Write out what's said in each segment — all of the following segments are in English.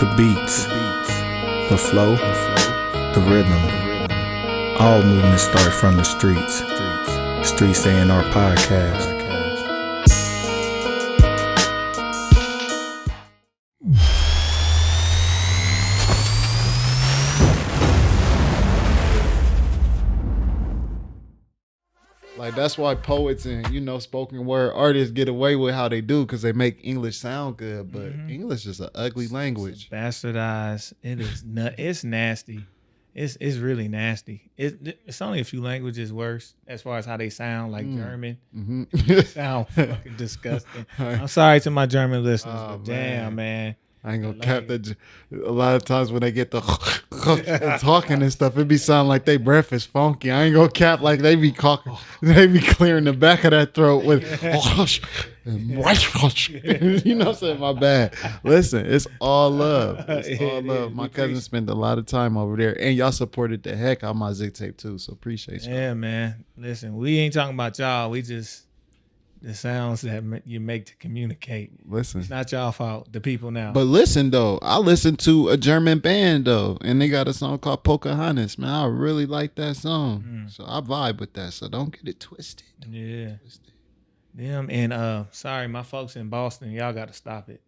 The beats, the flow, the rhythm. All movement starts from the streets. Streets A&R Podcast. Like, that's why poets and, spoken word artists get away with how they do, because they make English sound good, but English is an ugly language. It's bastardized. It is it's nasty. It's really nasty. It's only a few languages worse as far as how they sound, like German. They sound fucking disgusting. I'm sorry to my German listeners, but damn, man. I ain't gonna cap that. A lot of times when they get the talking and stuff, it be sounding like they breath is funky. I ain't gonna cap, like they be talking, they be clearing the back of that throat with you know what I'm saying? My bad. Listen, it's all love. It's all love. My cousin spent a lot of time over there, and y'all supported the heck out of my Zig tape too, so appreciate you. Yeah, man. Listen, we ain't talking about y'all. We just the sounds that you make to communicate. Listen, it's not y'all fault. The people now. But listen though, I listened to a German band though, and they got a song called Pocahontas. Man, I really like that song, so I vibe with that. So don't get it twisted. Yeah. Them and sorry, my folks in Boston, y'all got to stop it.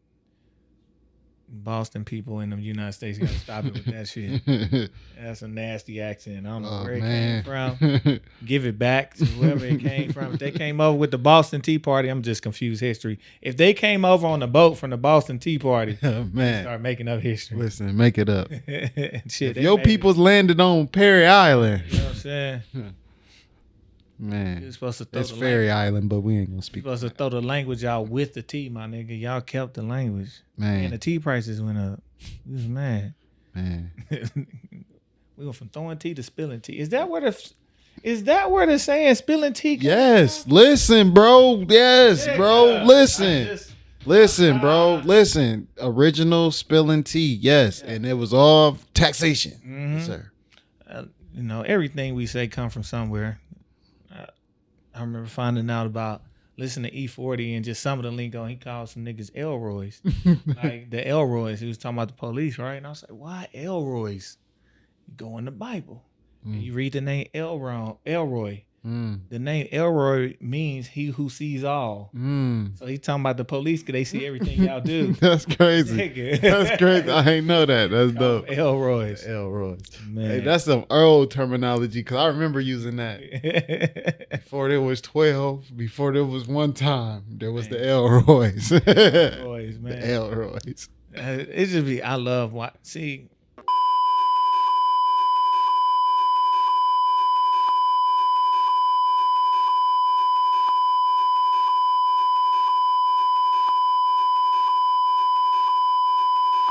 Boston people in the United States got to stop it with that shit. That's a nasty accent. I don't know where it came from. Give it back to whoever it came from. If they came over with the Boston Tea Party, I'm just confused history. If they came over on the boat from the Boston Tea Party, man, start making up history. Listen, make it up. Shit, if your people's landed on Perry Island. You know what I'm saying? Man, you're supposed to throw it's Fairy Island, but we ain't gonna speak. You're supposed to throw the language out with the tea, my nigga. Y'all kept the language. Man, and the tea prices went up. We was mad. Man, we went from throwing tea to spilling tea. Is that where the saying spilling tea? Yes. Listen, bro. Yes, bro. Listen. Listen, bro. Listen. Original spilling tea. Yes, and it was all taxation, yes, sir. Everything we say come from somewhere. I remember finding out about listening to E40 and just some of the lingo. He called some niggas Elroys. Like the Elroys. He was talking about the police, right? And I was like, why Elroys? You go in the Bible. And you read the name Elroy. The name Elroy means he who sees all. So he talking about the police because they see everything y'all do. That's crazy. That's crazy. I ain't know that. That's dope. Elroys. Man. Hey, that's some old terminology because I remember using that. Before there was 12, before there was one time, there was the Elroys. Elroys, man. The Elroys. It just be, I love what, see,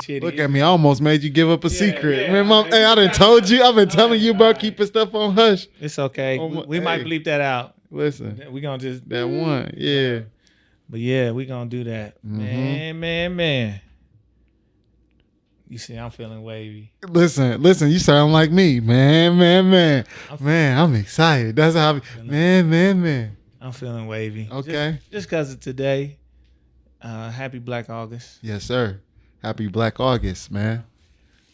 look at me, I almost made you give up a secret. Man, hey, I done told you. I've been telling you about keeping stuff on hush. It's okay. We might bleep that out. Listen. We gonna just that one. Yeah. But yeah, we gonna do that. Man. You see, I'm feeling wavy. Listen, you sound like me. Man. I'm excited. That's how man. I'm feeling wavy. Okay. Just because of today. Happy Black August. Yes, sir. Happy Black August, man.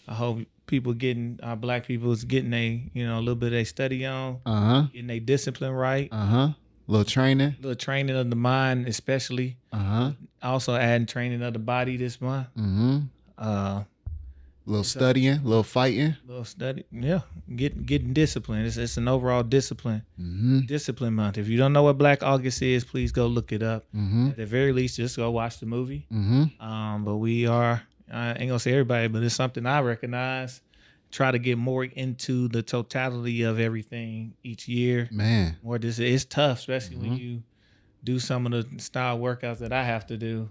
I hope black people is getting a little bit of their study on. Getting their discipline right. Little training of the mind, especially. Also adding training of the body this month. Little studying, little fighting. Little study, yeah. Getting discipline. It's an overall discipline. Discipline month. If you don't know what Black August is, please go look it up. At the very least, just go watch the movie. But we are, I ain't gonna say everybody, but it's something I recognize. Try to get more into the totality of everything each year. Man, more this it's tough, especially when you do some of the style workouts that I have to do.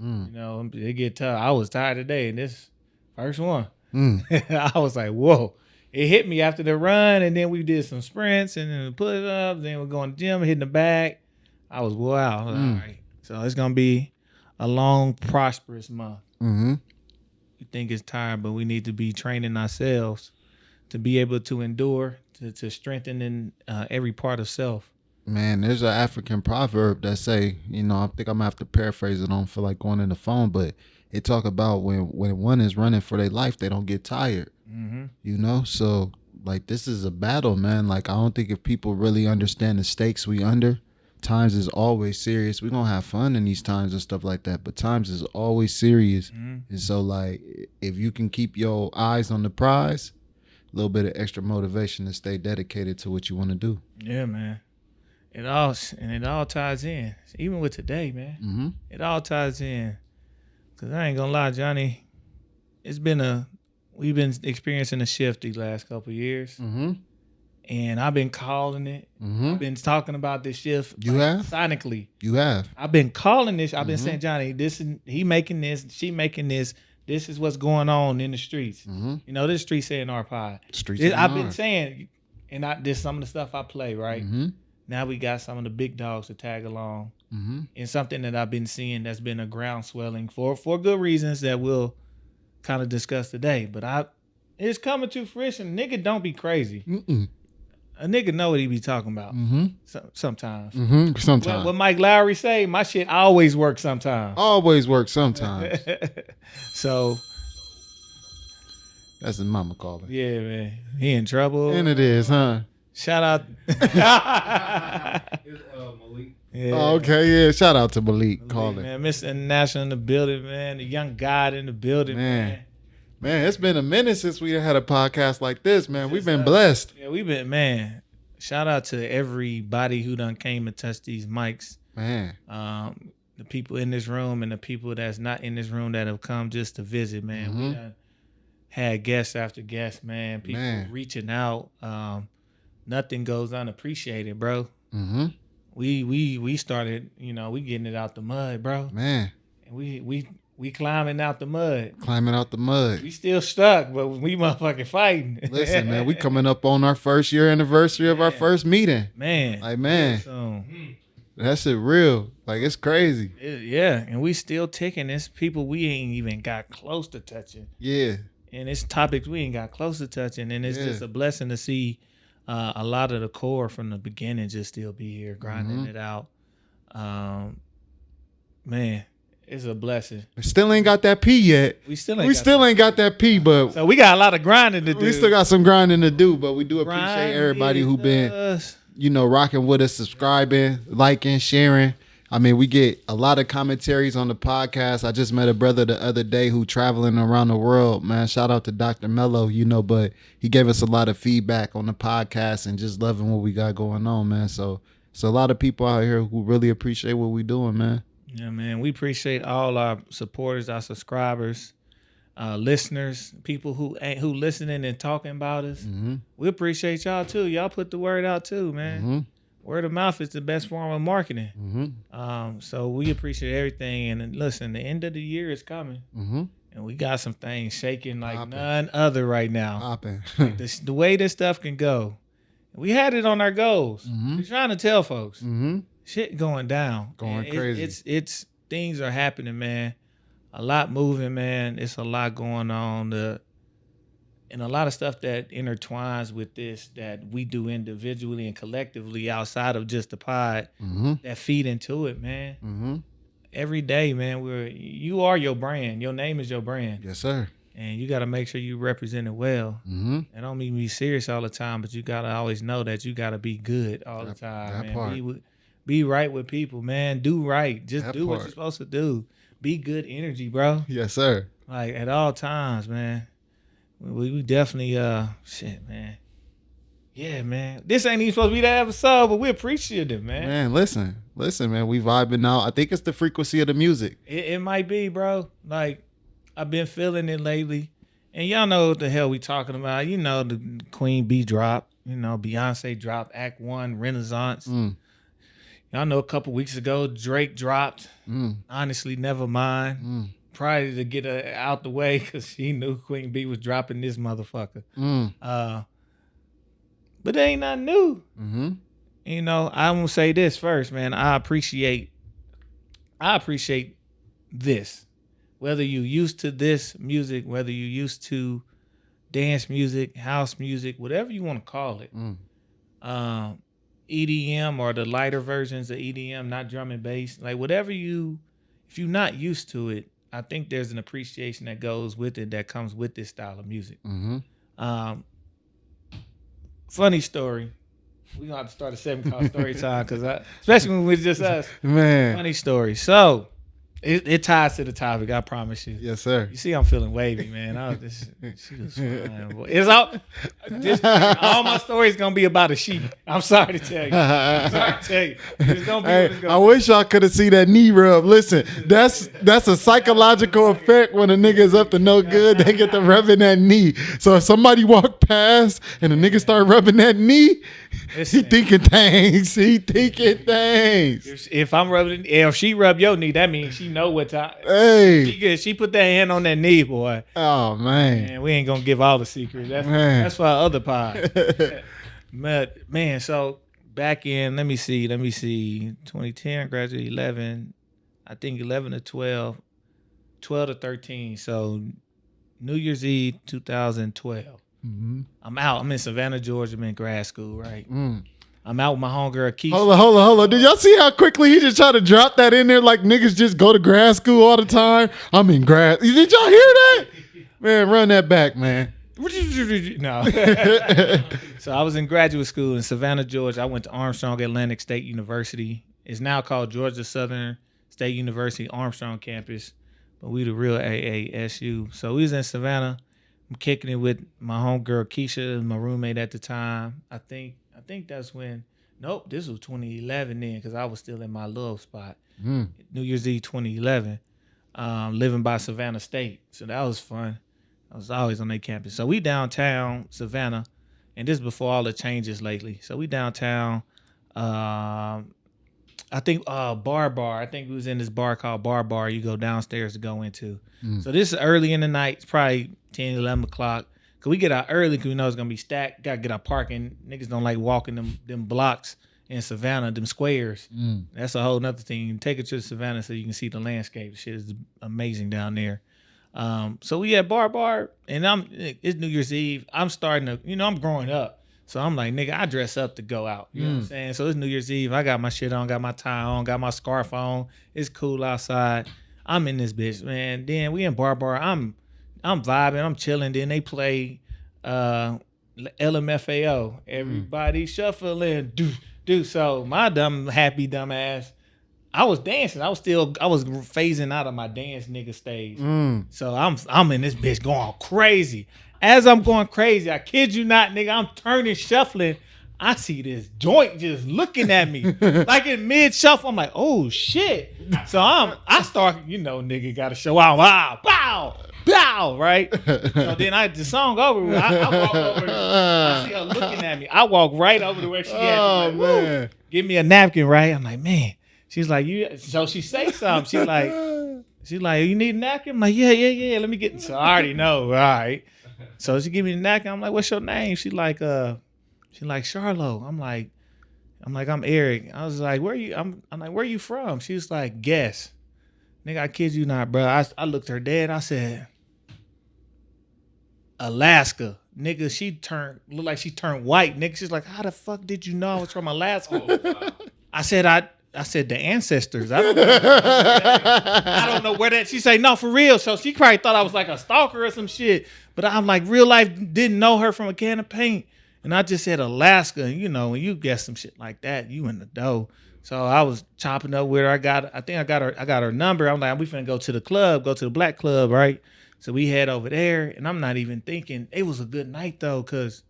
It get tough. I was tired today, and this first one. I was like, whoa. It hit me after the run, and then we did some sprints and then push-ups, then we're going to the gym, hitting the bag. I was wow. All right. So it's going to be a long, prosperous month. We think it's tired, but we need to be training ourselves to be able to endure, to strengthen in every part of self. Man, there's an African proverb that say, I think I'm going to have to paraphrase it. I don't feel like going in the phone, but it talk about when one is running for their life, they don't get tired. Mm-hmm. You know, so like this is a battle, man. Like I don't think if people really understand the stakes we under, times is always serious. We're gonna have fun in these times and stuff like that, but times is always serious. Mm-hmm. And so like if you can keep your eyes on the prize, a little bit of extra motivation to stay dedicated to what you want to do. Yeah, man. It all ties in. Even with today, man. Mm-hmm. It all ties in. Cause I ain't gonna lie, Johnny. We've been experiencing a shift these last couple of years. Mm-hmm. And I've been calling it. Mm-hmm. I've been talking about this shift. You have? Sonically. You have. I've been calling this. I've been saying, Johnny, he making this, she making this. This is what's going on in the streets. Mm-hmm. You know, this Streets A&R pod. Streets A&R. I've been saying, and this some of the stuff I play, right? Mm-hmm. Now we got some of the big dogs to tag along. Mm-hmm. And something that I've been seeing that's been a ground swelling for good reasons that we'll kind of discuss today. But it's coming to fruition. Nigga, don't be crazy. Mm-mm. A nigga know what he be talking about. Mm-hmm. Sometimes. Mm-hmm. Sometimes. What Mike Lowry say, my shit always works sometimes. Always works sometimes. So. That's his mama calling. Yeah, man. He in trouble. And it is, huh? Shout out. Malik. Yeah. Oh, okay, yeah. Shout out to Malik calling. Man, Mr. International in the building, man. The young God in the building, man. Man, it's been a minute since we had a podcast like this, man. We've been blessed. Yeah, we've been, man. Shout out to everybody who done came and touched these mics. Man. The people in this room and the people that's not in this room that have come just to visit, man. We done had guests after guests, man. People reaching out. Nothing goes unappreciated, bro. Mm-hmm. We started, we getting it out the mud, bro. Man. And we climbing out the mud. Climbing out the mud. We still stuck, but we motherfucking fighting. Listen, man, we coming up on our first year anniversary of our first meeting. Man. Like, man, So, that shit real. Like, it's crazy. Yeah, and we still ticking. It's people we ain't even got close to touching. Yeah. And it's topics we ain't got close to touching. And it's just a blessing to see a lot of the core from the beginning just still be here, grinding it out. Man, it's a blessing. We still ain't got that P yet. We still ain't got that P, but so we got a lot of grinding to do. we still got some grinding to do, but we do appreciate everybody who been, rocking with us, subscribing, liking, sharing. I mean, we get a lot of commentaries on the podcast. I just met a brother the other day who traveling around the world, man. Shout out to Dr. Mello, but he gave us a lot of feedback on the podcast and just loving what we got going on, man. So a lot of people out here who really appreciate what we doing, man. Yeah, man. We appreciate all our supporters, our subscribers, listeners, people who listening and talking about us. Mm-hmm. We appreciate y'all too. Y'all put the word out too, man. Mm-hmm. Word of mouth is the best form of marketing. Mm-hmm. So we appreciate everything. And listen, the end of the year is coming. Mm-hmm. And we got some things shaking like Popping. none other right now. Hopping. The way this stuff can go. We had it on our goals. We're trying to tell folks. Mm-hmm. Shit going down. Going And crazy. It's things are happening, man. A lot moving, man. It's a lot going on. And a lot of stuff that intertwines with this that we do individually and collectively outside of just the pod that feed into it, man. Mm-hmm. Every day, man, you are your brand. Your name is your brand. Yes, sir. And you got to make sure you represent it well. Mm-hmm. I don't mean be serious all the time, but you got to always know that you got to be good all the time, that man. part. Be right with people, man. Do right. Just That do what part. you're supposed to do. Be good energy, bro. Yes, sir. Like at all times, man. We definitely shit, man. Yeah, man. This ain't even supposed to be that episode, but we're appreciative, man. Man, listen, man. We vibing now. I think it's the frequency of the music. It might be, bro. Like I've been feeling it lately, and y'all know what the hell we talking about. You know the Queen Bee drop. Beyonce dropped Act 1 Renaissance. Y'all know a couple weeks ago Drake dropped. Honestly, never mind. Probably to get her out the way because she knew Queen Bee was dropping this motherfucker. But it ain't nothing new. Mm-hmm. I'm gonna say this first, man. I appreciate this. Whether you used to this music, whether you used to dance music, house music, whatever you want to call it. EDM or the lighter versions of EDM, not drum and bass. Like whatever if you're not used to it, I think there's an appreciation that goes with it that comes with this style of music. Funny story. We're gonna have to start a segment called story time because especially when we're just us. Man. Funny story. So it ties to the topic, I promise you. Yes, sir. You see, I'm feeling wavy, man. She was fine, boy. It's all my stories gonna be about a she. I'm sorry to tell you. It's gonna be what it's gonna I wish y'all could have seen that knee rub. Listen, that's a psychological effect when a nigga is up to no good. They get to rubbing that knee. So if somebody walk past and a nigga start rubbing that knee, he thinking things. If I'm rubbing, if she rub your knee, that means she know what time. Hey, she put that hand on that knee, boy. Oh man, we ain't gonna give all the secrets. That's for our other pod. But man, so back in, let me see, 2010, graduated 11, I think 11 to 12 to 13. So New Year's Eve 2012. I'm out. I'm in Savannah, Georgia. I'm in grad school, right? I'm out with my homegirl Keisha. Hold on. Did y'all see how quickly he just tried to drop that in there like niggas just go to grad school all the time? I'm in grad. Did y'all hear that? Man, run that back, man. No. So I was in graduate school in Savannah, Georgia. I went to Armstrong Atlantic State University. It's now called Georgia Southern State University Armstrong campus, but we the real AASU. So we was in Savannah. I'm kicking it with my homegirl Keisha, my roommate at the time. I think that's when. Nope, this was 2011 then, because I was still in my little spot. New Year's Eve 2011, living by Savannah State. So that was fun. I was always on their campus. So we downtown Savannah, and this is before all the changes lately. So we downtown. I think Bar. I think we was in this bar called Bar. You go downstairs to go into. So this is early in the night. It's probably 10, 11 o'clock. Cause we get out early because we know it's gonna be stacked. Gotta get our parking. Niggas don't like walking them blocks in Savannah, them squares. That's a whole nother thing. You can take it to Savannah so you can see the landscape. Shit is amazing down there. So we at Bar, and it's New Year's Eve. I'm starting to, I'm growing up. So I'm like, nigga, I dress up to go out. You know what I'm saying? So it's New Year's Eve. I got my shit on, got my tie on, got my scarf on. It's cool outside. I'm in this bitch, man. Then we in Bar. I'm vibing, I'm chilling. Then they play LMFAO. Everybody shuffling. Do. So my dumb ass, I was dancing. I was phasing out of my dance nigga stage. So I'm in this bitch going crazy. As I'm going crazy, I kid you not, nigga, I'm turning, shuffling. I see this joint just looking at me. Like in mid shuffle, I'm like, oh shit. So I start, nigga gotta show out. Wow, bow, right? So then the song over, I walk over, I see her looking at me. I walk right over to where she at. Oh, like, man. Give me a napkin, right? I'm like, man. She's like, so she say something. She's like, you need a napkin? I'm like, yeah. Let me get. So I already know. All right. So she give me the napkin. I'm like, what's your name? She like Charlo. I'm like, I'm Eric. I was like, where you? I'm like, where you from? She was like, guess. Nigga, I kid you not, bro. I looked her dead. I said, Alaska. Nigga, looked like she turned white. Nigga, she's like, how the fuck did you know I was from Alaska? Oh, wow. I said the ancestors. I don't know where that. She say no for real. So she probably thought I was like a stalker or some shit. But I'm like, real life didn't know her from a can of paint. And I just said Alaska. And when you guess some shit like that, you in the dough. So I was chopping up with her. I got her number. I'm like, we finna go to the club, go to the black club, right? So we head over there, and I'm not even thinking. It was a good night though, cause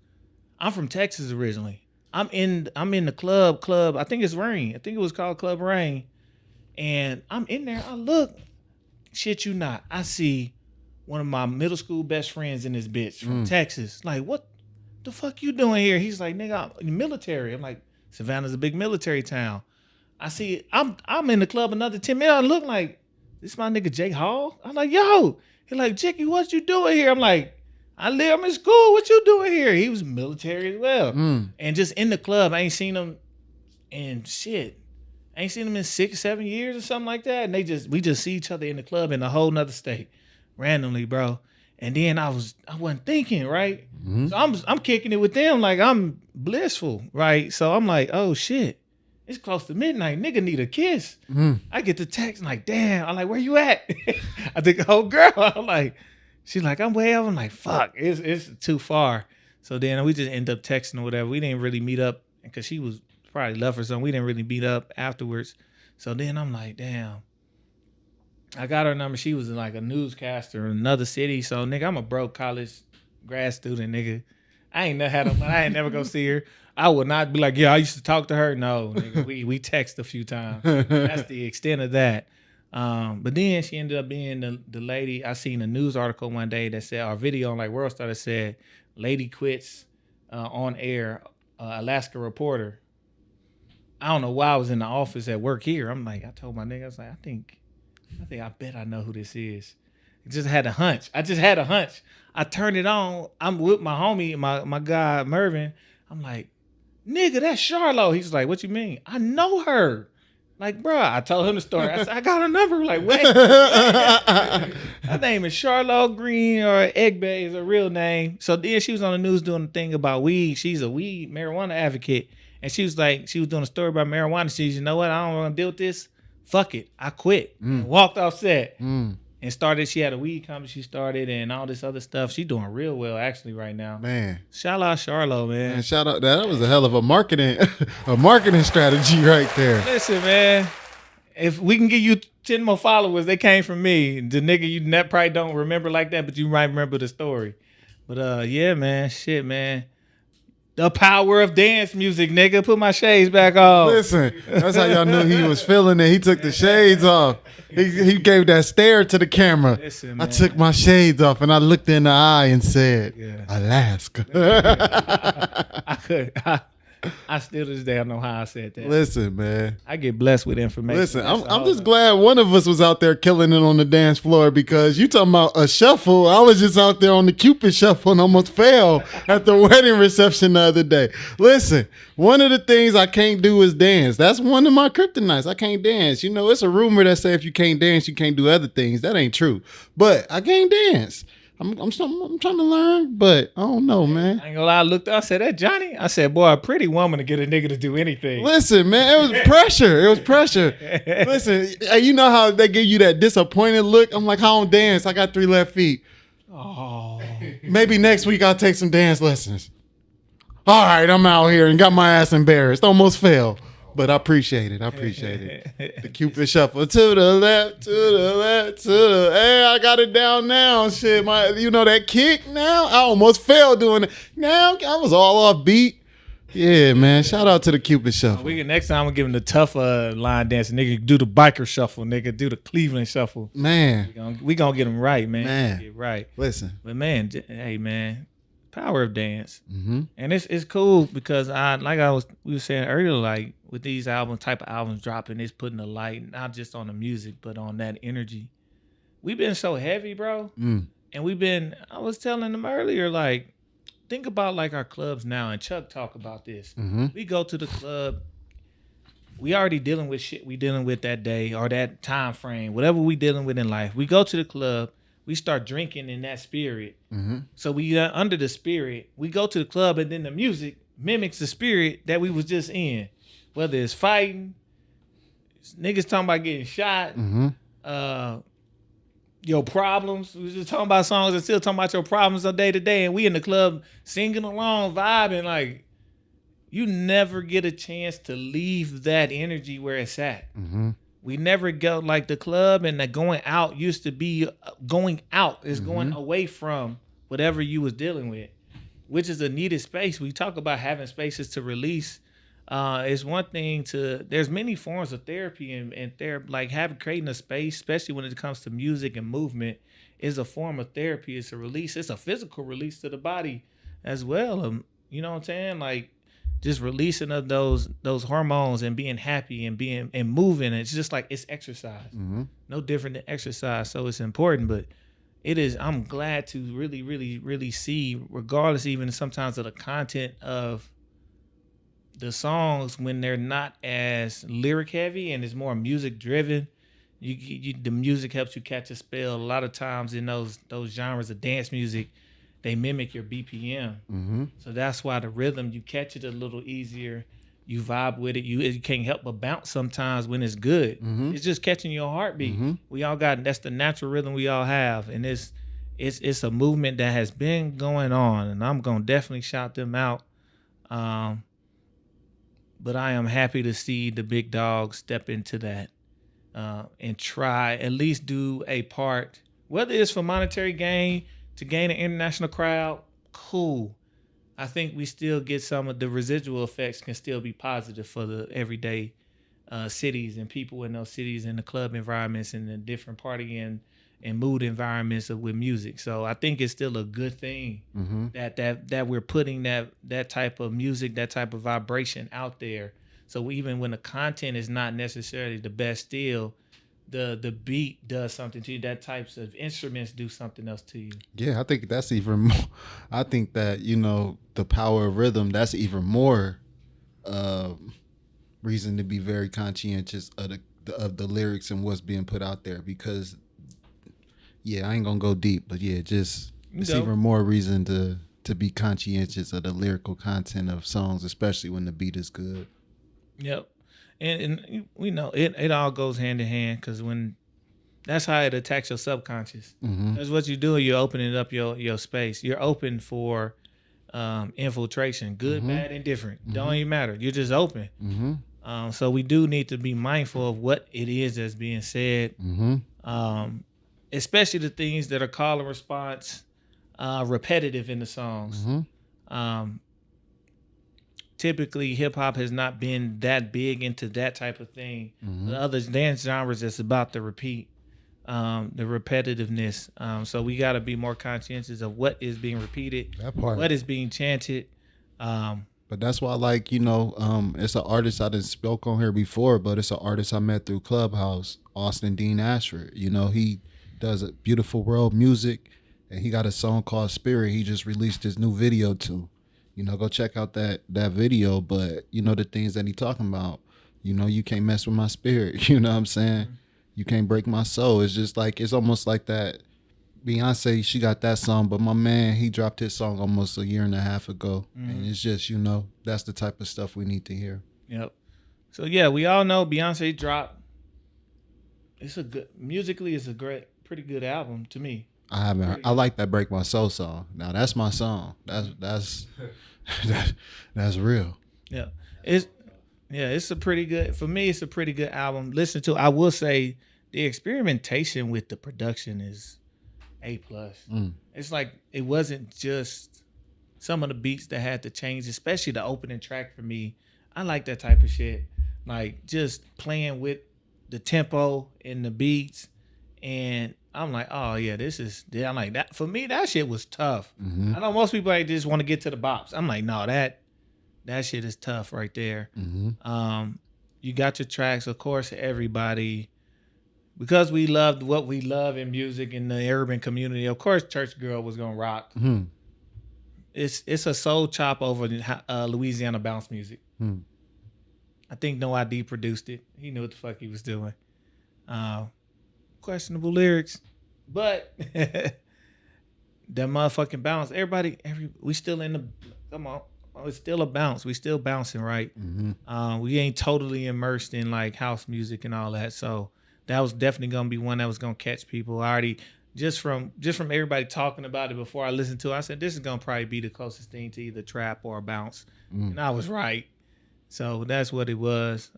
I'm from Texas originally. I'm in the club. I think it's Rain. I think it was called Club Rain. And I'm in there. I look, shit you not. I see one of my middle school best friends in this bitch from Texas. Like, what the fuck you doing here? He's like, nigga, I'm military. I'm like, Savannah's a big military town. I see, I'm in the club another 10 minutes. I look like, this my nigga Jake Hall? I'm like, yo. He like, Jackie, what you doing here? I'm like, I'm in school. What you doing here? He was military as well. And just in the club, I ain't seen him in shit. I ain't seen him in 6-7 years or something like that. And we just see each other in the club in a whole nother state. Randomly, bro. And then I wasn't thinking, right? So I'm kicking it with them like I'm blissful, right? So I'm like, oh shit. it's close to midnight. Nigga need a kiss. I get the text, like, damn. I'm like, where you at? I think, oh, girl. I'm like, she's like, I'm way over. I'm like, fuck, it's too far. So then we just end up texting or whatever. We didn't really meet up because she was probably left or something. We didn't really meet up afterwards. So then I'm like, damn. I got her number. She was like a newscaster in another city. So, nigga, I'm a broke college grad student, nigga. I ain't never go see her. I would not be like, yeah, I used to talk to her. No, nigga, we text a few times. That's the extent of that. But then she ended up being the lady. I seen a news article one day that said, our video on like World Star that said, lady quits on air, Alaska reporter. I don't know why I was in the office at work here. I'm like, I told my nigga, I was like, I bet I know who this is. I just had a hunch. I turned it on. I'm with my homie, my guy Mervin. I'm like, nigga, that's Charlo. He's like, what you mean? I know her. Like, bro, I told him the story. I said, I got her number. Like, wait. Her name is Charlo Green, or Egbe is her real name. So then she was on the news doing a thing about weed. She's a marijuana advocate. And she was like, she was doing a story about marijuana. She said, you know what? I don't want to deal with this. Fuck it. I quit. And walked off set. And started, she had a weed company she started and all this other stuff. She doing real well actually right now. Man. Shout out Charlo, man. Man, shout out. That was a hell of a marketing strategy right there. Listen, man. If we can give you 10 more followers, they came from me. The nigga you probably don't remember like that, but you might remember the story. But yeah, man. Shit, man. The power of dance music, nigga. Put my shades back on. Listen, that's how y'all knew he was feeling it. He took the shades off. He gave that stare to the camera. Listen, I took my shades off and I looked in the eye and said, Alaska. I still to this day I don't know how I said that. Listen, man. I get blessed with information. Listen, I'm just glad one of us was out there killing it on the dance floor, because you talking about a shuffle. I was just out there on the Cupid shuffle and almost fell at the wedding reception the other day. Listen, one of the things I can't do is dance. That's one of my kryptonites. I can't dance. You know, it's a rumor that say if you can't dance, you can't do other things. That ain't true. But I can't dance. I'm trying to learn, but I don't know, man. I ain't gonna lie, I looked up, I said, that Johnny? I said, boy, a pretty woman to get a nigga to do anything. Listen, man, it was pressure. Listen, you know how they give you that disappointed look? I'm like, I don't dance. I got 3 left feet. Oh. Maybe next week I'll take some dance lessons. All right, I'm out here and got my ass embarrassed. Almost fell. But I appreciate it. The Cupid shuffle. To the left, to the left, to the... Hey, I got it down now. Shit, you know that kick now? I almost fell doing it. Now, I was all off beat. Yeah, man. Shout out to the Cupid shuffle. Next time, I'm going to give him the tougher line dancing. Nigga, do the biker shuffle. Nigga, do the Cleveland shuffle. Man. We going to get him right, man. Get right. Listen. But, man, hey, man. Power of dance. And it's cool because we were saying earlier, like with these type of albums dropping, it's putting the light not just on the music but on that energy. We've been so heavy, bro. And I was telling them earlier, like, think about like our clubs now, and Chuck talk about this. We go to the club, we already dealing with shit we dealing with that day or that time frame, whatever we dealing with in life. We go to the club, we start drinking in that spirit. So we under the spirit. We go to the club, and then the music mimics the spirit that we was just in. Whether it's fighting, niggas talking about getting shot, your problems. We was just talking about songs and still talking about your problems on day to day. And we in the club singing along, vibing. Like, you never get a chance to leave that energy where it's at. We never go, like the club and the going out used to be going out is going away from whatever you was dealing with, which is a needed space. We talk about having spaces to release. It's one thing there's many forms of therapy and like creating a space, especially when it comes to music and movement, is a form of therapy. It's a release. It's a physical release to the body as well. You know what I'm saying? Like, just releasing of those hormones and being happy and moving. It's just like it's exercise. No different than exercise. So it's important, but it is. I'm glad to really, really, really see, regardless even sometimes of the content of the songs, when they're not as lyric heavy and it's more music driven. The music helps you catch a spell. A lot of times in those genres of dance music, they mimic your BPM. So that's why the rhythm, you catch it a little easier. You vibe with it. You can't help but bounce sometimes when it's good. It's just catching your heartbeat. We all got, that's the natural rhythm we all have, and it's a movement that has been going on, and I'm gonna definitely shout them out. But I am happy to see the big dogs step into that and try at least do a part, whether it's for monetary gain to gain an international crowd. Cool. I think we still get some of the residual effects can still be positive for the everyday cities and people in those cities and the club environments and the different party and mood environments with music. So I think it's still a good thing that we're putting that type of music, that type of vibration out there. So even when the content is not necessarily the best, still the beat does something to you. That types of instruments do something else to you. Yeah, I think that's even more. I think that, the power of rhythm, that's even more reason to be very conscientious of the lyrics and what's being put out there, because I ain't gonna go deep, but it's even more reason to be conscientious of the lyrical content of songs, especially when the beat is good. Yep. And we know it all goes hand in hand, because when that's how it attacks your subconscious. That's what you do. You're opening up your space. You're open for infiltration, good, bad, and different. Don't even matter. You're just open. So we do need to be mindful of what it is that's being said, especially the things that are call and response, repetitive in the songs. Typically, hip hop has not been that big into that type of thing. The other dance genres, it's about the repeat, the repetitiveness. So we got to be more conscientious of what is being repeated, what is being chanted. But that's why, it's an artist I didn't spoke on here before, but it's an artist I met through Clubhouse, Austin Dean Ashford. He does a beautiful world music, and he got a song called Spirit. He just released his new video too. Go check out that video. But the things that he talking about, you can't mess with my spirit. You know what I'm saying? You can't break my soul. It's just it's almost like that. Beyonce, she got that song, but my man, he dropped his song almost a year and a half ago. And it's just, that's the type of stuff we need to hear. Yep. So we all know Beyonce dropped. Musically, it's a pretty good album to me. I haven't heard. I like that Break My Soul song. Now that's my song. That's real. Yeah. It's a pretty good, for me, it's a pretty good album. Listen to, I will say the experimentation with the production is A+. It's it wasn't just some of the beats that had to change, especially the opening track for me. I like that type of shit. Just playing with the tempo and the beats. And I'm like, oh yeah, I'm like that. For me, that shit was tough. I know most people just want to get to the bops. I'm like, no, that shit is tough right there. You got your tracks, of course, everybody. Because we loved what we love in music in the urban community, of course, Church Girl was gonna rock. It's a soul chop over Louisiana bounce music. I think No ID produced it. He knew what the fuck he was doing. Questionable lyrics, but that motherfucking bounce. We still in the. Come on, it's still a bounce. We still bouncing, right? We ain't totally immersed in house music and all that. So that was definitely gonna be one that was gonna catch people. I already just from everybody talking about it before I listened to it, I said this is gonna probably be the closest thing to either trap or a bounce, and I was right. So that's what it was.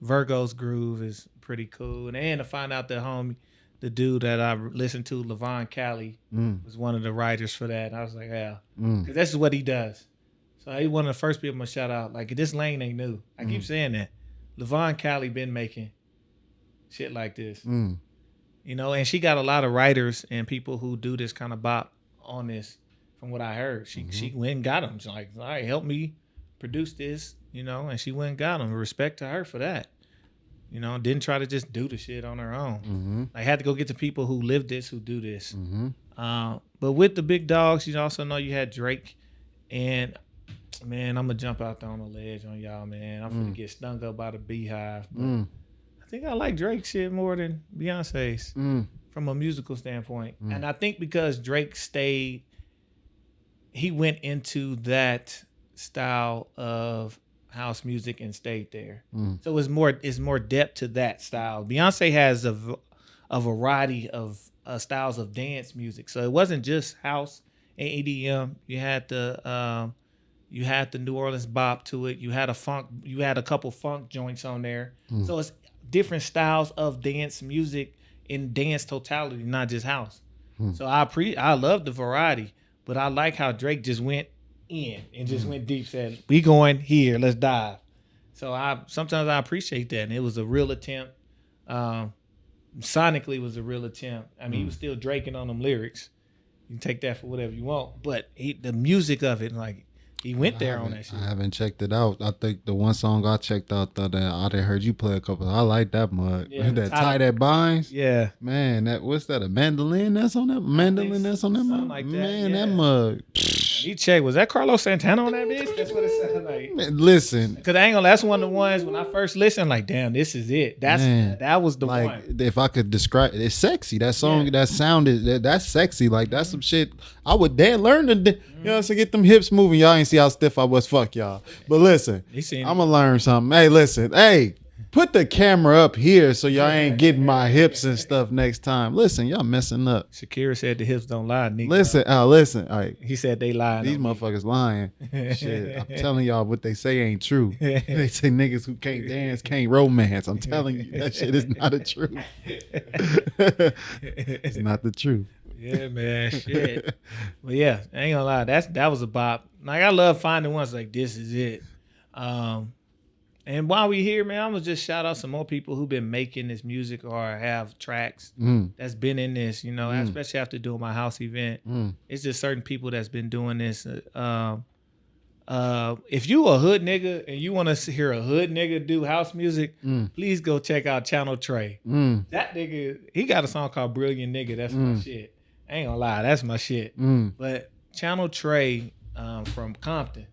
Virgo's Groove is pretty cool, and to find out that the dude that I listened to, Levon Cali, was one of the writers for that. And I was like, yeah, because this is what he does. So he's one of the first people I'm gonna shout out. This lane ain't new. I keep saying that. Levon Cali been making shit like this, and she got a lot of writers and people who do this kind of bop on this. From what I heard, she went and got him. She's like, all right, help me produce this, and she went and got him. Respect to her for that. Didn't try to just do the shit on her own. I had to go get the people who live this, who do this. But with the big dogs, you also know you had Drake. And, man, I'm going to jump out there on the ledge on y'all, man. I'm going to get stung up by the beehive. But I think I like Drake's shit more than Beyonce's from a musical standpoint. And I think because Drake he went into that style of house music and stayed there. So it's more depth to that style. Beyonce has a variety of styles of dance music. So it wasn't just house and EDM. You had the New Orleans bop to it. You had a couple funk joints on there. So it's different styles of dance music in dance totality, not just house. So I love the variety, but I like how Drake just went in and just went deep, said, we going here, let's dive. So sometimes I appreciate that. And it was a real attempt. Sonically was a real attempt. I mean, he was still Draking on them lyrics. You can take that for whatever you want. But the music of it, like, he went there on that shit. I haven't checked it out. I think the one song I checked out that I done heard you play a couple. I like that mug. Yeah, that tie that binds. Yeah. Man, what's that? A mandolin that's on that? Mandolin that's on that mug? Like that, Man, that mug. He checked. Was that Carlos Santana on that bitch? That's what it sounded like. Man, listen. Because I ain't gonna, that's one of the ones when I first listened, like, damn, this is it. That was the like, one. if I could describe it's sexy. That song, that sound that's sexy. Like, that's some shit I would learn to, you know, to get them hips moving. Y'all ain't see how stiff I was. Fuck y'all. But listen, I'm gonna learn something. Hey, listen. Hey, put the camera up here so y'all ain't getting my hips and stuff next time. Listen, y'all messing up. Shakira said the hips don't lie, nigga. Listen. All right. He said they lied. These motherfuckers lying. Shit, I'm telling y'all what they say ain't true. They say niggas who can't dance can't romance. I'm telling you, that shit is not the truth. It's not the truth. Yeah, man, shit. But yeah, I ain't gonna lie, that was a bop. Like, I love finding ones like this is it. And while we here, man, I'm gonna just shout out some more people who've been making this music or have tracks that's been in this, you know, especially after doing my house event. It's just certain people that's been doing this. If you a hood nigga and you want to hear a hood nigga do house music, please go check out Channel Trey. That nigga, he got a song called Brilliant Nigga. That's my shit. I ain't gonna lie, that's my shit. But Channel Trey from Compton,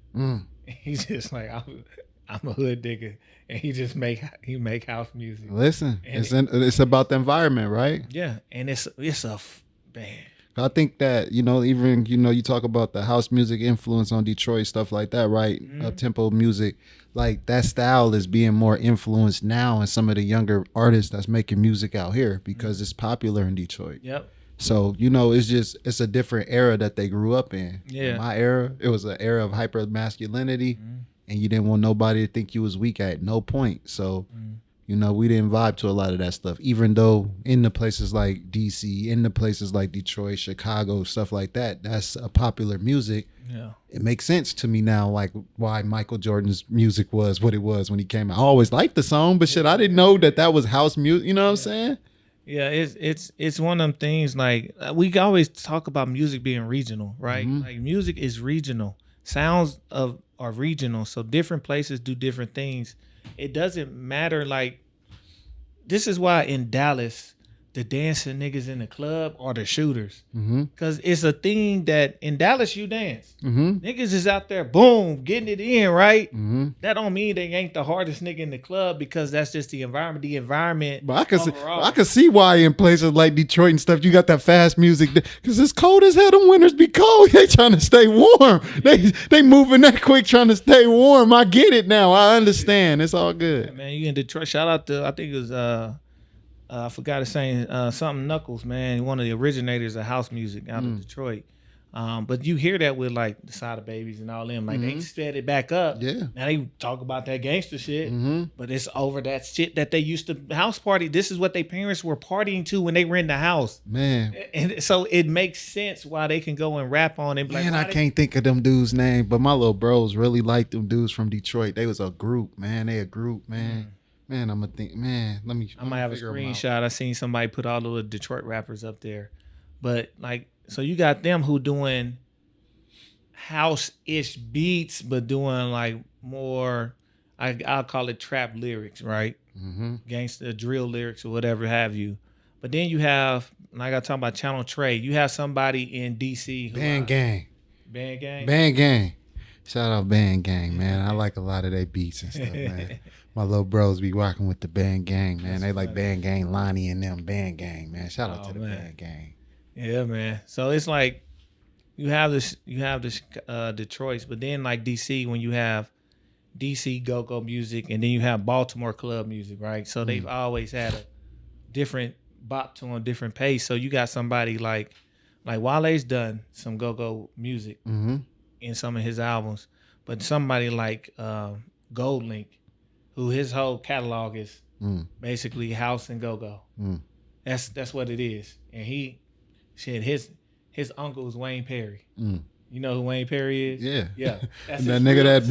he's just like, I'm a hood nigga, and he make house music. Listen, it's about the environment, right? Yeah, and it's man. I think that, you know, even, you know, you talk about the house music influence on Detroit, stuff like that, right? Up-tempo music, like that style is being more influenced now in some of the younger artists that's making music out here because it's popular in Detroit. Yep. So, you know, it's a different era that they grew up in. Yeah. In my era, it was an era of hyper masculinity, and you didn't want nobody to think you was weak at no point. So, you know, we didn't vibe to a lot of that stuff, even though in the places like DC, in the places like Detroit, Chicago, stuff like that, that's a popular music. Yeah. It makes sense to me now, like why Michael Jordan's music was what it was when he came out. I always liked the song, but shit, I didn't know that was house music. You know what I'm saying? Yeah, it's one of them things, like, we always talk about music being regional, right? Like, music is regional. Sounds are regional, so different places do different things. It doesn't matter. Like, this is why in Dallas, the dancing niggas in the club are the shooters. Because it's a thing that in Dallas you dance. Niggas is out there, boom, getting it in, right? That don't mean they ain't the hardest nigga in the club, because that's just the environment. The environment. But I can see why in places like Detroit and stuff, you got that fast music. Because it's cold as hell. Them winters be cold. They trying to stay warm. They moving that quick trying to stay warm. I get it now. I understand. It's all good. Yeah, man, you in Detroit. Shout out to, I think it was I forgot his name, something Knuckles, man. One of the originators of house music out of Detroit. But you hear that with like the Sada Babies and all them. Like they set it back up. Yeah. Now they talk about that gangster shit, but it's over that shit that they used to house party. This is what their parents were partying to when they were in the house. Man. And so it makes sense why they can go and rap on it. Man, I can't think of them dudes' name, but my little bros really liked them dudes from Detroit. They was a group, man. They a group, man. Man, I'm gonna think, man, I might have a screenshot. I seen somebody put all the Detroit rappers up there. But like, so you got them who doing house-ish beats, but doing like more, I'll call it trap lyrics, right? Gangsta drill lyrics or whatever have you. But then you have, like I talk about Channel Trey, you have somebody in DC. Band Gang. Band Gang? Band Gang. Shout out Band Gang, man. I like a lot of their beats and stuff, man. My little bros be rocking with the Band Gang, man. That's they like funny. Band Gang, Lonnie and them, Band Gang, man. Shout out to the Band Gang. Yeah, man. So it's like you have this Detroit, but then like DC, when you have DC go-go music, and then you have Baltimore club music, right? So they've always had a different bop to them, different pace. So you got somebody like Wale's done some go-go music in some of his albums, but somebody like Gold Link, who his whole catalog is basically house and go-go. That's what it is. And his uncle is Wayne Perry. You know who Wayne Perry is? Yeah. That's that nigga that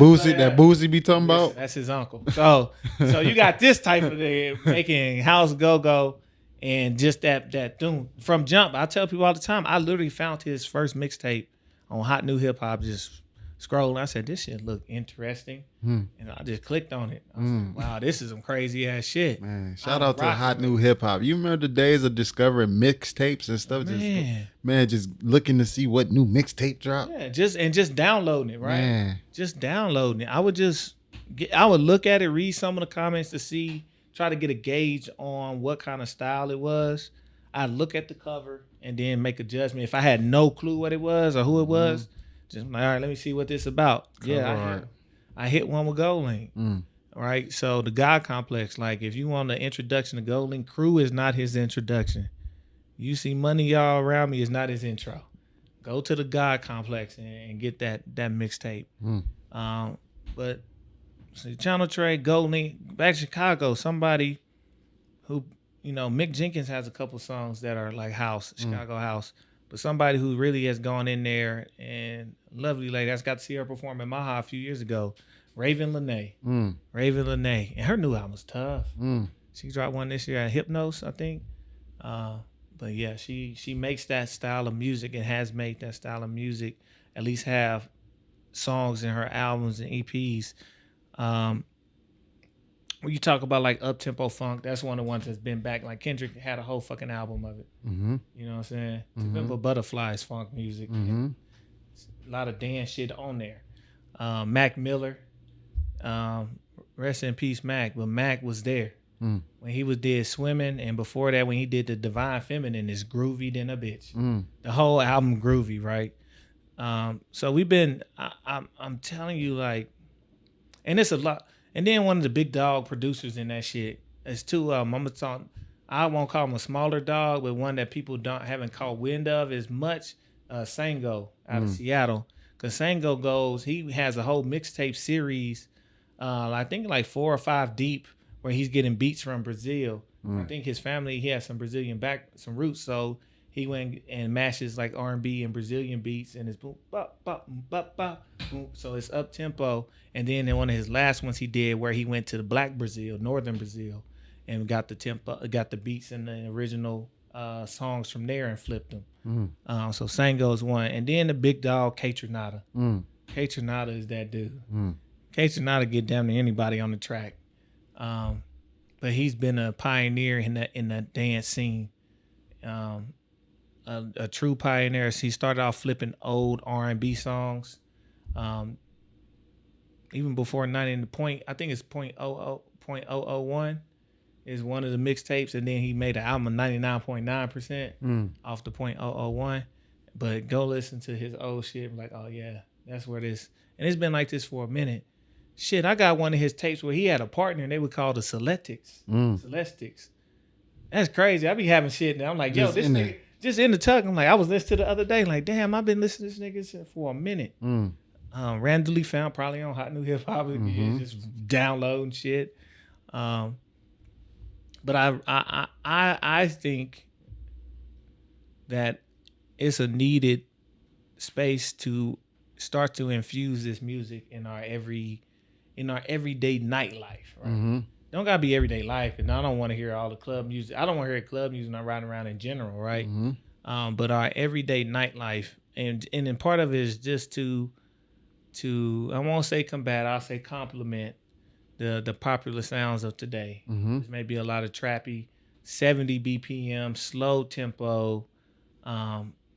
Boosie be talking about? That's his uncle. So you got this type of thing making house go-go and just that doom. From jump, I tell people all the time, I literally found his first mixtape on Hot New Hip Hop, just scrolling. I said, this shit look interesting. And I just clicked on it. I was like, wow, this is some crazy ass shit. Man, shout out to Hot New Hip Hop. You remember the days of discovering mixtapes and stuff? Just looking to see what new mixtape dropped. Yeah, just downloading it, right? Man. Just downloading it. I would look at it, read some of the comments to see, try to get a gauge on what kind of style it was. I'd look at the cover and then make a judgment. If I had no clue what it was or who it was, just like, all right, let me see what this about. I hit one with Gold Link. Right? So the God Complex, like if you want the introduction to Gold Link, Crew is not his introduction. You See Money Y'all Around Me is not his intro. Go to the God Complex and get that mixtape. But so Channel Trade, Gold Link, back to Chicago, somebody who, Mick Jenkins has a couple songs that are like house, Chicago house. But somebody who really has gone in there, and lovely lady, I got to see her perform in Maha a few years ago, Raven Lene. Raven Lene. And her new album's tough. She dropped one this year at Hypnos, I think. But yeah, she makes that style of music and has made that style of music, at least have songs in her albums and EPs. When you talk about like up-tempo funk, that's one of the ones that's been back. Like Kendrick had a whole fucking album of it. You know what I'm saying? Remember Butterflies funk music. A lot of dance shit on there. Mac Miller, rest in peace Mac, but Mac was there. When he did Swimming, and before that when he did the Divine Feminine, is groovy than a bitch. The whole album groovy, right? So we've been, I'm telling you, like, and it's a lot. And then one of the big dog producers in that shit is two of them. I won't call him a smaller dog, but one that people haven't caught wind of as much. Sango out of Seattle, because Sango he has a whole mixtape series, I think like 4 or 5 deep, where he's getting beats from Brazil. I think his family, he has some Brazilian some roots, so he went and mashes like R&B and Brazilian beats, and it's boom, bop, bop, bop, bop, boom. So it's up tempo. And then in one of his last ones he did, where he went to the Black Brazil, Northern Brazil, and got the tempo, got the beats and the original songs from there and flipped them. So Sango is one, and then the big dog K Tronada. K Tronada is that dude. K Tronada get down to anybody on the track, but he's been a pioneer in the dance scene. A true pioneer. He started off flipping old R&B songs, even before 90. I think it's .001 is one of the mixtapes, and then he made an album of 99.9% off the .001. But go listen to his old shit, like, oh yeah, that's where this. And it's been like this for a minute. Shit, I got one of his tapes where he had a partner, and they would call the Celestics. Celestics. That's crazy. I be having shit, and I'm like, yo, this nigga. Just in the tuck, I'm like, I was listening to the other day, like, damn, I've been listening to this nigga for a minute. Randomly found, probably on Hot New Hip Hop, just downloading shit. But I think that it's a needed space to start to infuse this music in our everyday nightlife, right? Don't gotta be everyday life, and I don't want to hear all the club music. I don't want to hear club music when I'm riding around in general, right? But our everyday nightlife, and then part of it is just to I won't say combat, I'll say complement the popular sounds of today. There's maybe a lot of trappy, 70 BPM, slow tempo,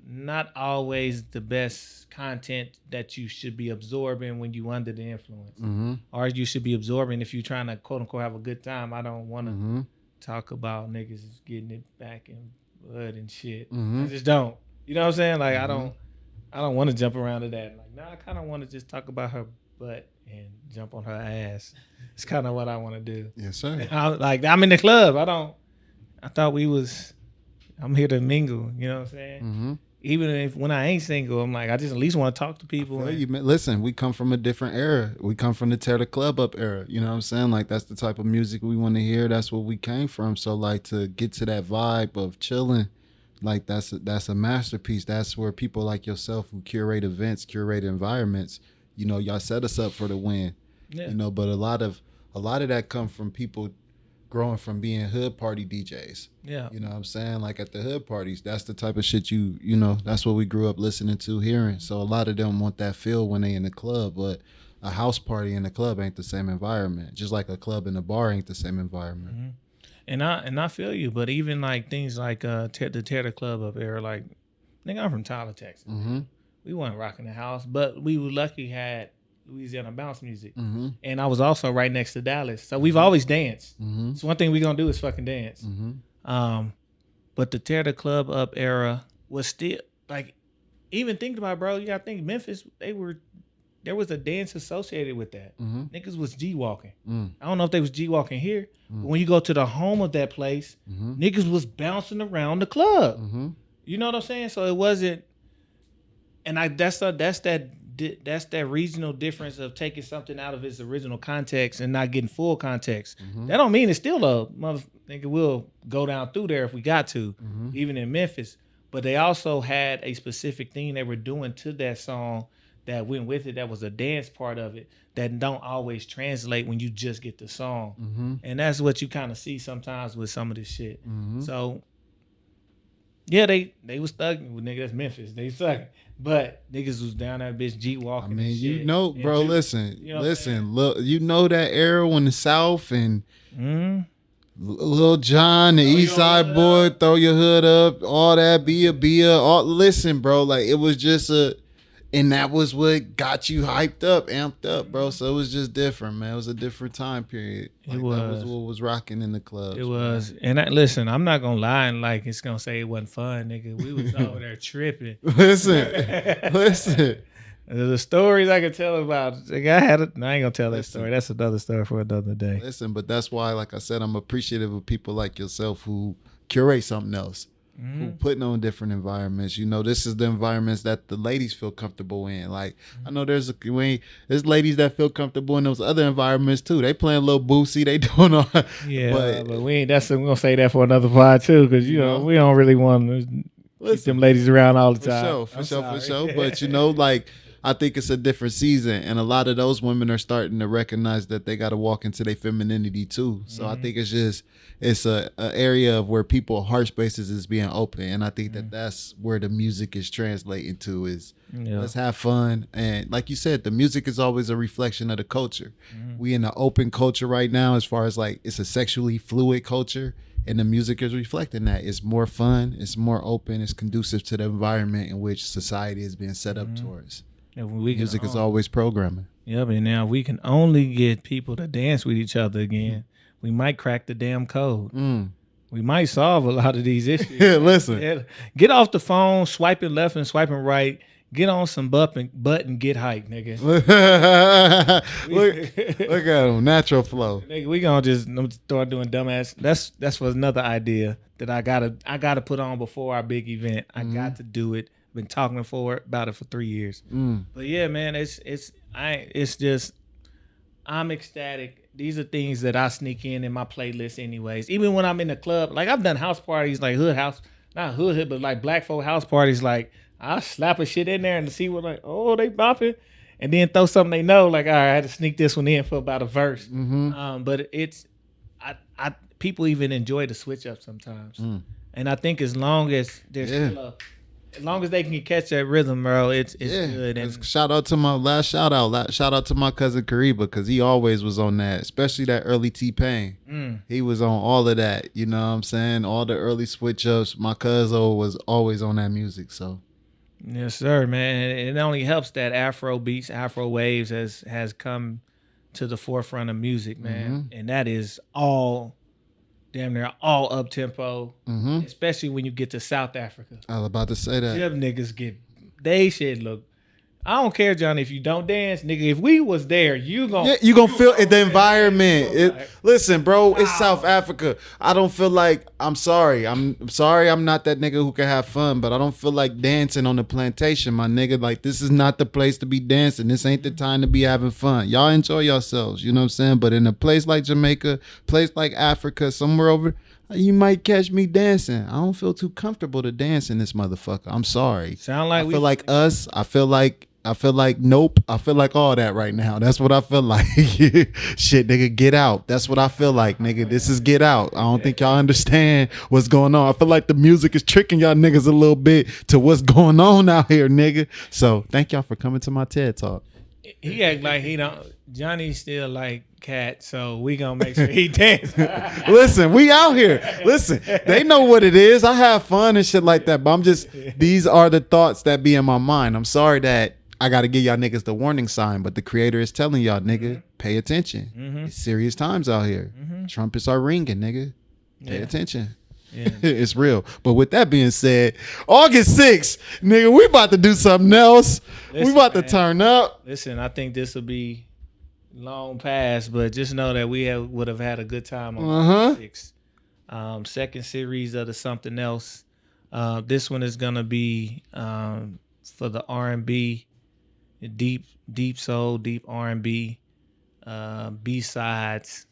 not always the best content that you should be absorbing when you under the influence, or you should be absorbing if you're trying to quote unquote have a good time. I don't want to talk about niggas getting it back in blood and shit. I just don't. You know what I'm saying? Like I don't want to jump around to that. Like, I kind of want to just talk about her and jump on her ass. It's kind of what I want to do. Yes, sir. I'm in the club. I thought I'm here to mingle. You know what I'm saying? Mm-hmm. Even when I ain't single, I'm like, I just at least want to talk to people. Listen, we come from a different era. We come from the tear the club up era. You know what I'm saying? Like, that's the type of music we want to hear. That's what we came from. So, like, to get to that vibe of chilling, like, that's a masterpiece. That's where people like yourself who curate events, curate environments, you know, y'all set us up for the win. Yeah. You know, but a lot of that come from people growing from being hood party DJs. Yeah. You know what I'm saying? Like, at the hood parties, that's the type of shit you know, that's what we grew up listening to, hearing. So a lot of them want that feel when they in the club, but a house party in the club ain't the same environment. Just like a club in the bar ain't the same environment. Mm-hmm. And I feel you, but even like things like the tear the club up era, like, nigga, I'm from Tyler, Texas. Mm-hmm. We weren't rocking the house, but we were lucky had Louisiana bounce music. Mm-hmm. And I was also right next to Dallas. So we've always danced. Mm-hmm. So one thing we're going to do is fucking dance. Mm-hmm. But the tear the club up era was still, like, even thinking about it, bro, you got to think Memphis, there was a dance associated with that. Mm-hmm. Niggas was G-walking. I don't know if they was G-walking here, but when you go to the home of that place, niggas was bouncing around the club. Mm-hmm. You know what I'm saying? So it wasn't, and that's that regional difference of taking something out of its original context and not getting full context. Mm-hmm. That don't mean it's still a motherfucker will go down through there if we got to, even in Memphis. But they also had a specific thing they were doing to that song that went with it. That was a dance part of it that don't always translate when you just get the song. Mm-hmm. And that's what you kind of see sometimes with some of this shit. Mm-hmm. So yeah, they was thugging with nigga. That's Memphis. They sucking. But niggas was down that bitch G walking. I mean, you know, bro. Listen, look, you know that era when the South and Lil Jon, the East Side Boy, throw your hood up, all that, be a. Listen, bro, like it was just and that was what got you hyped up, amped up, bro. So it was just different, man. It was a different time period. Like, that was what was rocking in the clubs. It was. And listen, I'm not going to lie and like it's going to say it wasn't fun, nigga. We was over there tripping. Listen. The stories I could tell about, like I ain't going to tell that story. That's another story for another day. Listen, but that's why, like I said, I'm appreciative of people like yourself who curate something else. Who putting on different environments. You know, this is the environments that the ladies feel comfortable in. Like, I know there's ladies that feel comfortable in those other environments too. They playing a little boosie, they doing all. Yeah, but we ain't. We're gonna say that for another pod too, because you know we don't really want to keep them ladies around all the time. For sure. But you know, like, I think it's a different season, and a lot of those women are starting to recognize that they got to walk into their femininity too. So I think it's a area of where people heart spaces is being open, and I think that's where the music is translating to is let's have fun. And like you said, the music is always a reflection of the culture. We in an open culture right now, as far as like it's a sexually fluid culture, and the music is reflecting that. It's more fun, it's more open, it's conducive to the environment in which society is being set up towards. Music is always programming. Yeah, but now we can only get people to dance with each other again. We might crack the damn code. We might solve a lot of these issues. Yeah, listen. Get off the phone, swiping left and swiping right. Get on some butt and get hyped, nigga. look at him, natural flow. Nigga, we gonna just start doing dumbass. That's for another idea that I gotta put on before our big event. I got to do it. Been talking about it for 3 years. But yeah, man, it's just I'm ecstatic. These are things that I sneak in my playlist anyways. Even when I'm in the club, like I've done house parties, like not hood, but like black folk house parties. Like I slap a shit in there and see what, like, oh, they bopping, and then throw something they know. Like, all right, I had to sneak this one in for about a verse. But I people even enjoy the switch up sometimes, and I think as long as there's still as long as they can catch that rhythm, bro, it's good. And shout out to my last shout out to my cousin Kariba, because he always was on that, especially that early T-Pain. He was on all of that, you know what I'm saying? All the early switch ups. My cousin was always on that music. So yes, sir, man. It only helps that Afro beats, Afro waves has come to the forefront of music, man. And that is all damn near all up tempo, especially when you get to South Africa. I was about to say that. Them niggas they shit look. I don't care, Johnny, if you don't dance, nigga. If we was there, you gonna feel the environment. Listen, bro, it's South Africa. I don't feel like I'm sorry. I'm sorry I'm not that nigga who can have fun, but I don't feel like dancing on the plantation, my nigga. Like, this is not the place to be dancing. This ain't the time to be having fun. Y'all enjoy yourselves, you know what I'm saying? But in a place like Jamaica, place like Africa, somewhere over, you might catch me dancing. I don't feel too comfortable to dance in this motherfucker. I'm sorry. Sound like I feel like us. I feel like nope. I feel like all that right now. That's what I feel like. Shit, nigga, get out. That's what I feel like, nigga. This is get out. I don't think y'all understand what's going on. I feel like the music is tricking y'all niggas a little bit to what's going on out here, nigga. So thank y'all for coming to my TED Talk. He act like he don't. Johnny still like cat, so we gonna make sure he dance. Listen, we out here. Listen, they know what it is. I have fun and shit like that, but these are the thoughts that be in my mind. I'm sorry that I got to give y'all niggas the warning sign, but the creator is telling y'all, nigga, pay attention. It's serious times out here. Trumpets are ringing, nigga. Pay attention. Yeah. It's real. But with that being said, August 6th, nigga, we about to do something else. We about to turn up. Listen, I think this will be long past, but just know that we would have had a good time on August 6th. Second series of the Something Else. This one is going to be for the R&B. Deep soul, deep R&B, B-sides.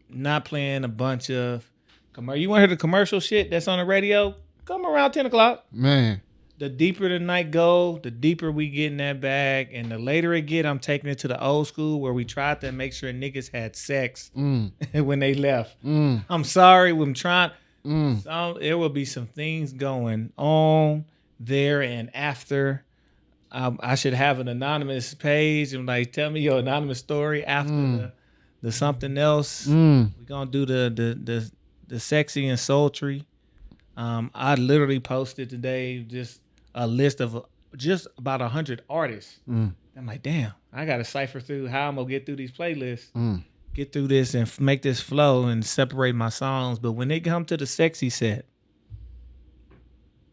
Not playing a bunch of you want to hear the commercial shit that's on the radio? Come around 10 o'clock. Man. The deeper the night go, the deeper we get in that bag. And the later it get, I'm taking it to the old school where we tried to make sure niggas had sex when they left. I'm sorry, I'm trying. So there will be some things going on there and after. I should have an anonymous page and like tell me your anonymous story after the something else. We're gonna do the sexy and sultry. I literally posted today just a list of just about 100 artists. I'm like, damn, I gotta cipher through how I'm gonna get through these playlists, get through this and make this flow and separate my songs. But when they come to the sexy set,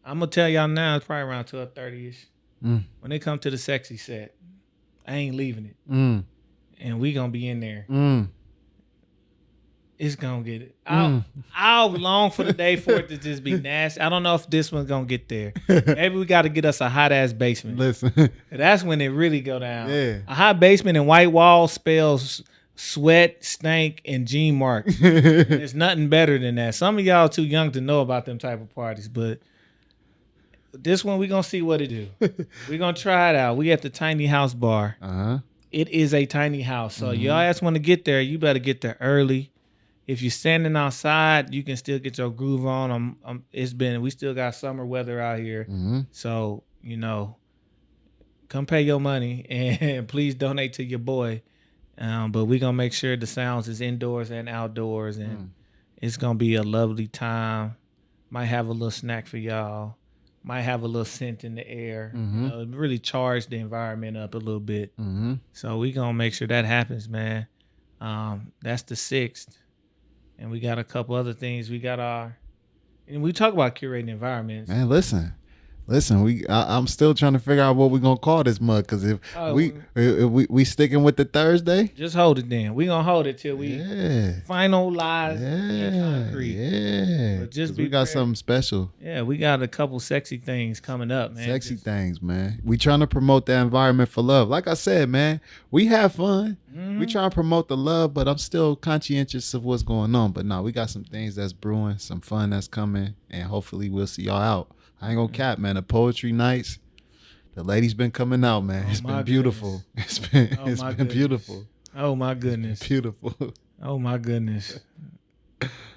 I'm gonna tell y'all now, it's probably around 12:30ish. When they come to the sexy set, I ain't leaving it. And we gonna be in there. It's gonna get it. I'll long for the day for it to just be nasty. I don't know if this one's gonna get there. Maybe we gotta get us a hot ass basement. Listen. That's when it really go down. Yeah. A hot basement and white walls spells sweat, stank, and Gene marks. There's nothing better than that. Some of y'all too young to know about them type of parties, but this one, we're going to see what it do. We're going to try it out. We at the Tiny House Bar. It is a tiny house. So y'all ass want to get there, you better get there early. If you're standing outside, you can still get your groove on. We still got summer weather out here. So, come pay your money and please donate to your boy. But we're going to make sure the sounds is indoors and outdoors. And it's going to be a lovely time. Might have a little snack for y'all. Might have a little scent in the air. Really charge the environment up a little bit. So we gonna make sure that happens, man. That's the 6th. And we got a couple other things. We got and we talk about curating environments. Man, listen, I'm still trying to figure out what we're gonna call this mug, because if we sticking with the Thursday, just hold it then. We gonna hold it till we finalize in concrete. But just we got something special. Yeah, we got a couple sexy things coming up, man. Sexy things, man. We trying to promote the environment for love. Like I said, man, we have fun. We try to promote the love, but I'm still conscientious of what's going on. But no, we got some things that's brewing, some fun that's coming, and hopefully we'll see y'all out. I ain't gonna cap, man. The poetry nights, the ladies been coming out, man. It's been beautiful. It's been beautiful. Oh my goodness. Beautiful. Oh my goodness.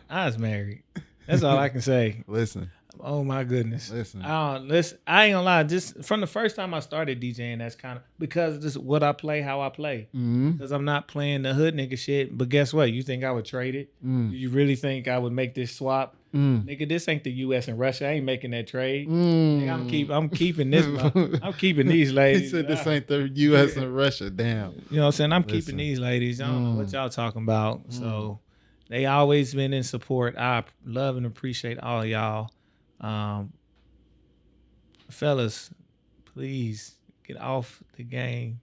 I was married. That's all I can say. Listen. Oh my goodness. Listen. I ain't gonna lie. Just from the first time I started DJing, that's kind of because this is what I play, how I play. Because I'm not playing the hood nigga shit. But guess what? You think I would trade it? Do you really think I would make this swap? Nigga, this ain't the U.S. and Russia. I ain't making that trade. Nigga, I'm keeping this. I'm keeping these ladies. He said this ain't the U.S. and Russia. Damn. You know what I'm saying? I'm keeping these ladies. I don't know what y'all talking about. So they always been in support. I love and appreciate all y'all. Fellas, please get off the game.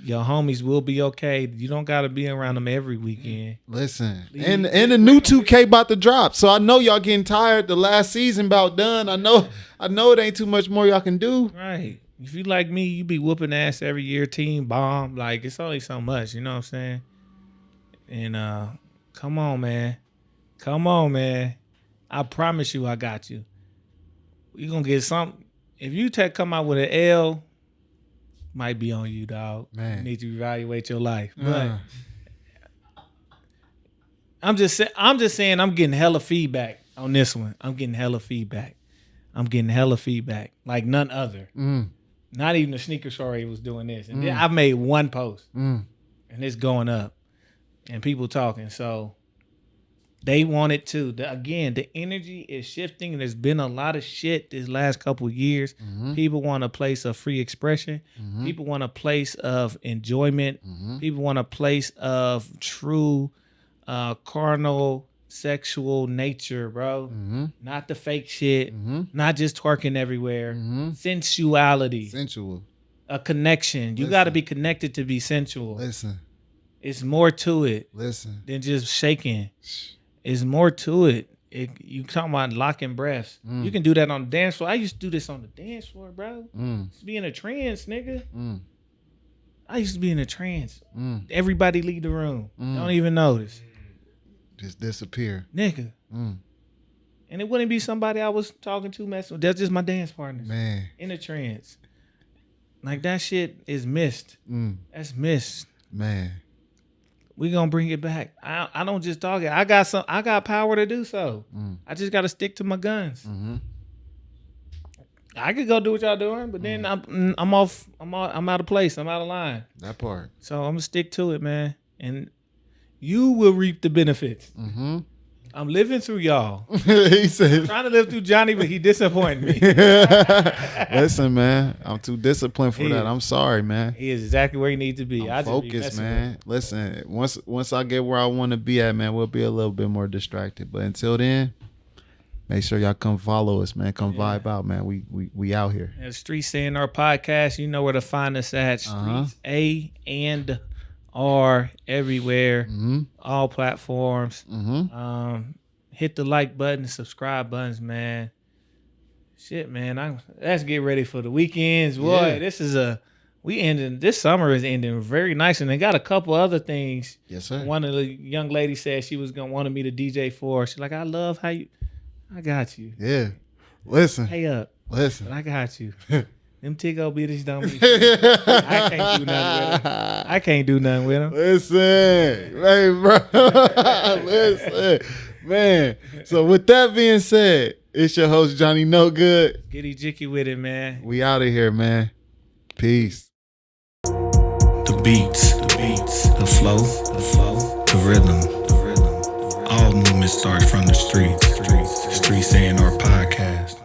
Your homies will be okay. You don't gotta be around them every weekend. Listen, and the new 2K about to drop, so I know y'all getting tired. The last season about done. I know it ain't too much more y'all can do. Right. If you like me, you be whooping ass every year, team bomb. Like, it's only so much, you know what I'm saying? And come on, man. Come on, man. I promise you I got you. You gonna get something. If you come out with an L, might be on you, dog. Man. You need to evaluate your life. But I'm just saying I'm getting hella feedback on this one. I'm getting hella feedback. Like none other. Not even the sneaker story was doing this. And then I've made one post. And it's going up. And people talking. So they want it too. Again, the energy is shifting. There's been a lot of shit this last couple of years. People want a place of free expression. People want a place of enjoyment. People want a place of true carnal sexual nature, bro. Not the fake shit. Not just twerking everywhere. Sensuality. Sensual. A connection. You got to be connected to be sensual. Listen. It's more to it than just shaking. It's more to it. You talking about locking breaths. You can do that on the dance floor. I used to do this on the dance floor, bro. Used to be in a trance, nigga. I used to be in a trance. Everybody leave the room. Don't even notice. Just disappear. Nigga. And it wouldn't be somebody I was talking to, messing with. That's just my dance partners. Man. In a trance. Like, that shit is missed. That's missed. Man. We gonna bring it back. I don't just talk it. I got power to do so. I just gotta stick to my guns. I could go do what y'all doing, but then I'm off. I'm out of place. I'm out of line. That part. So I'm gonna stick to it, man. And you will reap the benefits. I'm living through y'all. He said, I'm trying to live through Johnny, but he disappointed me. Listen, man, I'm too disciplined for that. I'm sorry, man. He is exactly where he needs to be. I'm focused, man. Listen, once I get where I want to be at, man, we'll be a little bit more distracted. But until then, make sure y'all come follow us, man. Come vibe out, man. We out here. Yeah, Streets A&R Podcast. You know where to find us at. Streets A&R everywhere, all platforms. Hit the like button, subscribe buttons, man. Shit, man. Let's get ready for the weekends, boy. Yeah. This summer is ending very nice, and they got a couple other things. Yes, sir. One of the young ladies said she was wanted me to DJ for her. She's like, I love how you. I got you. Yeah. Listen. Pay up. Listen. But I got you. Them Tigo bitches don't be I can't do nothing with them. Listen. Hey, bro. Listen. Man. So with that being said, it's your host, Johnny No Good. GetEJIKEwithit, man. We out of here, man. Peace. The beats, the flow, the rhythm. All movement starts from the streets. Streets A&R Podcast.